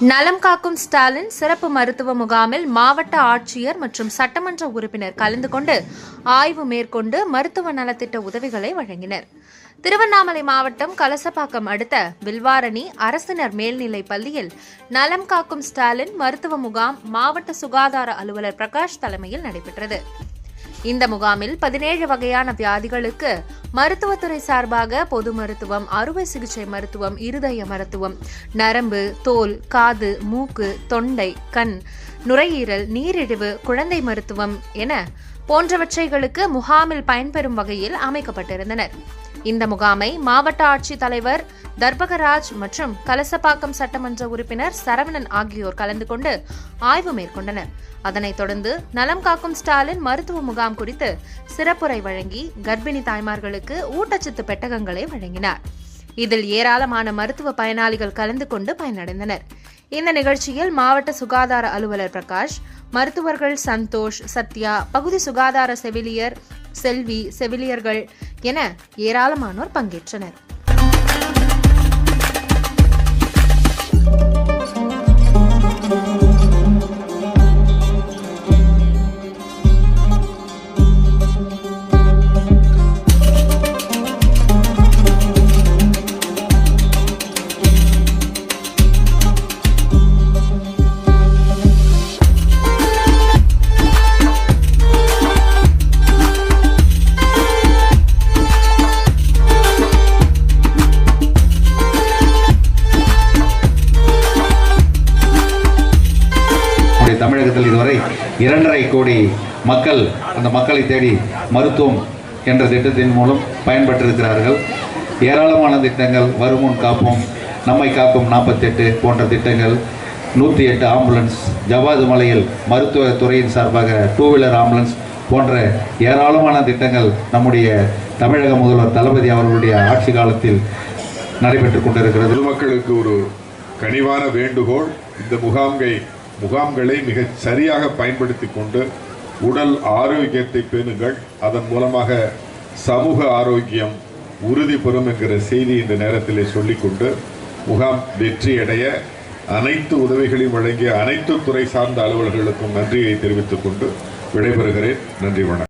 நலம் காக்கும் ஸ்டாலின் சிறப்பு மருத்துவ முகாமில் மாவட்ட ஆட்சியர் மற்றும் சட்டமன்ற உறுப்பினர் கலந்து கொண்டு ஆய்வு மேற்கொண்டு மருத்துவ நலத்திட்ட உதவிகளை வழங்கினர். திருவண்ணாமலை மாவட்டம் கலசப்பாக்கம் அடுத்த வில்வாரணி அரசினர் மேல்நிலைப் பள்ளியில் நலம் காக்கும் ஸ்டாலின் மருத்துவ முகாம் மாவட்ட சுகாதார அலுவலர் பிரகாஷ் தலைமையில் நடைபெற்றது. இந்த முகாமில் 17 வகையான வியாதிகளுக்கு மருத்துவத்துறை சார்பாக பொது மருத்துவம், அறுவை சிகிச்சை மருத்துவம், இருதய மருத்துவம், நரம்பு, தோல், காது, மூக்கு, தொண்டை, கண், நுரையீரல், நீரிழிவு, குழந்தை மருத்துவம் என போன்றவற்றைகளுக்கு முகாமில் பயன்பெறும் வகையில் அமைக்கப்பட்டிருந்தனர். இந்த முகாமை மாவட்ட ஆட்சித் தலைவர் தர்பகராஜ் மற்றும் கலசப்பாக்கம் சட்டமன்ற உறுப்பினர் சரவணன் ஆகியோர் கலந்து கொண்டு ஆய்வு மேற்கொண்டனர். அதனைத் தொடர்ந்து நலம் காக்கும் ஸ்டாலின் மருத்துவ முகாம் குறித்து சிறப்புரை வழங்கி கர்ப்பிணி தாய்மார்களுக்கு ஊட்டச்சத்து பெட்டகங்களை வழங்கினார். இதில் ஏராளமான மருத்துவ பயனாளிகள் கலந்து கொண்டு பயனடைந்தனர். இந்த நிகழ்ச்சியில் மாவட்ட சுகாதார அலுவலர் பிரகாஷ், மருத்துவர்கள் சந்தோஷ், சத்யா, பகுதி சுகாதார செவிலியர் செல்வி, செவிலியர்கள் என ஏராளமானோர் பங்கேற்றனர். தமிழகத்தில் இதுவரை 2.5 கோடி மக்கள் அந்த மக்களை தேடி மருத்துவம் என்ற திட்டத்தின் மூலம் பயன்பெற்றிருக்கிறார்கள். ஏராளமான திட்டங்கள், வருமுன் காப்போம், நம்மை காக்கும் 48 போன்ற திட்டங்கள், 108 ஆம்புலன்ஸ், ஜவ்வாது மலையில் மருத்துவத்துறையின் சார்பாக 2 வீலர் ஆம்புலன்ஸ் போன்ற ஏராளமான திட்டங்கள் நம்முடைய தமிழக முதல்வர் தளபதி அவர்களுடைய ஆட்சி காலத்தில் நடைபெற்றுக் கொண்டிருக்கிறது. பொதுமக்களுக்கு ஒரு கனிவான வேண்டுகோள், இந்த முகாம்களை மிக சரியாக பயன்படுத்தி கொண்டு உடல் ஆரோக்கியத்தை பேணுங்கள். அதன் மூலமாக சமூக ஆரோக்கியம் உறுதி பெறும் என்கிற செய்தி இந்த நேரத்திலே சொல்லிக்கொண்டு முகாம் வெற்றியடைய அனைத்து உதவிகளையும் வழங்கிய அனைத்து துறை சார்ந்த அலுவலர்களுக்கும் நன்றியை தெரிவித்துக் கொண்டு விடைபெறுகிறேன். நன்றி, வணக்கம்.